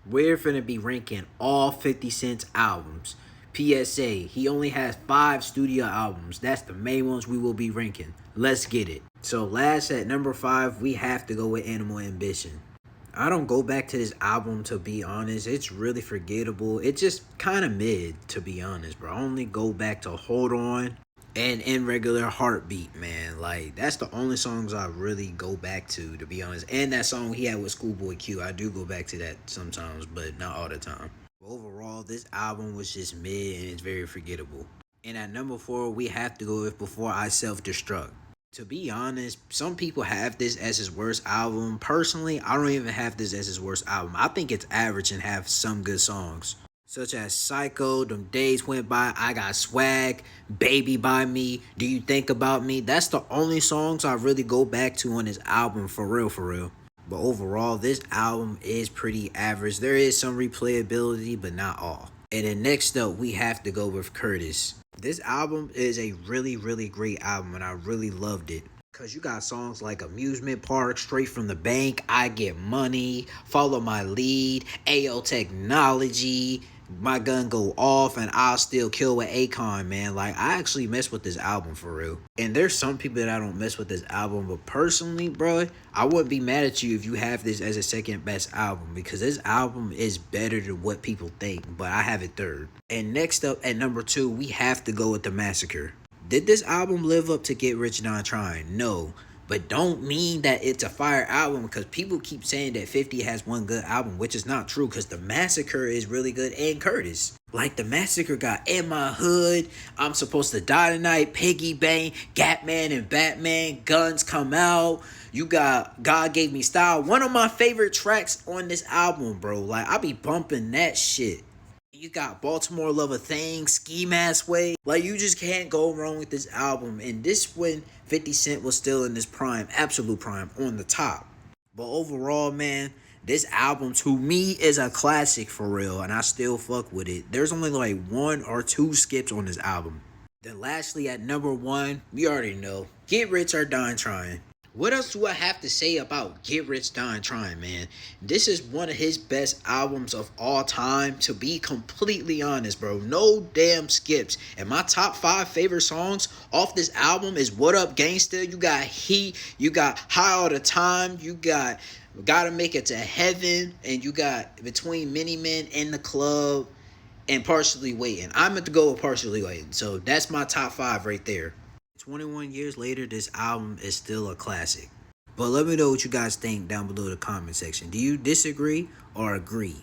We're finna be ranking all 50 Cent's albums. PSA, he only has 5 studio albums. That's the main ones we will be ranking. Let's get it. So last at number 5, we have to go with Animal Ambition. I don't go back to this album, to be honest. It's really forgettable. It's just kind of mid, to be honest, bro. I only go back to Hold On and In Regular Heartbeat, man. Like, that's the only songs I really go back to be honest. And that song he had with Schoolboy Q, I do go back to that sometimes, but not all the time. Overall, this album was just mid and it's very forgettable. And at number 4, we have to go with Before I Self Destruct. To be honest, some people have this as his worst album. Personally, I don't even have this as his worst album. I think it's average and have some good songs, such as Psycho, Them Days Went By, I Got Swag, Baby by Me, Do You Think About Me. That's the only songs I really go back to on this album, for real, for real. But overall, this album is pretty average. There is some replayability, but not all. And then next up, we have to go with Curtis. This album is a really, really great album, and I really loved it. Cause you got songs like Amusement Park, Straight from the Bank, I Get Money, Follow My Lead, AO Technology, My Gun Go Off, and I'll Still Kill with Akon, man. Like, I actually mess with this album for real. And there's some people that I don't mess with this album, but personally, bro, I wouldn't be mad at you if you have this as a second best album, because this album is better than what people think, but I have it third. And next up at number 2, we have to go with The Massacre. Did this album live up to Get Rich Not Trying? No. But don't mean that it's a fire album, because people keep saying that 50 has one good album, which is not true, because The Massacre is really good, and Curtis. Like, The Massacre got In My Hood, I'm Supposed to Die Tonight, Piggy Bang, Gatman and Batman, Guns Come Out. You got God Gave Me Style. One of my favorite tracks on this album, bro. Like, I be bumping that shit. You got Baltimore Love a Thing, Ski Mask Way. Like, you just can't go wrong with this album. And this when 50 Cent was still in his prime, absolute prime, on the top. But overall, man, this album to me is a classic for real, and I still fuck with it. There's only like 1 or 2 skips on this album. Then lastly, at number 1, we already know, Get Rich or Die Trying. What else do I have to say about Get Rich Dying Trying, man? This is one of his best albums of all time, to be completely honest, bro. No damn skips. And my top 5 favorite songs off this album is What Up Gangsta, you got Heat, you got High All the Time, you got Gotta Make It to Heaven, and you got Between Many Men, In the Club, and Partially Waiting. I'm meant to go with Partially Waiting, so that's my top 5 right there. 21 years later, this album is still a classic. But let me know what you guys think down below in the comment section. Do you disagree or agree?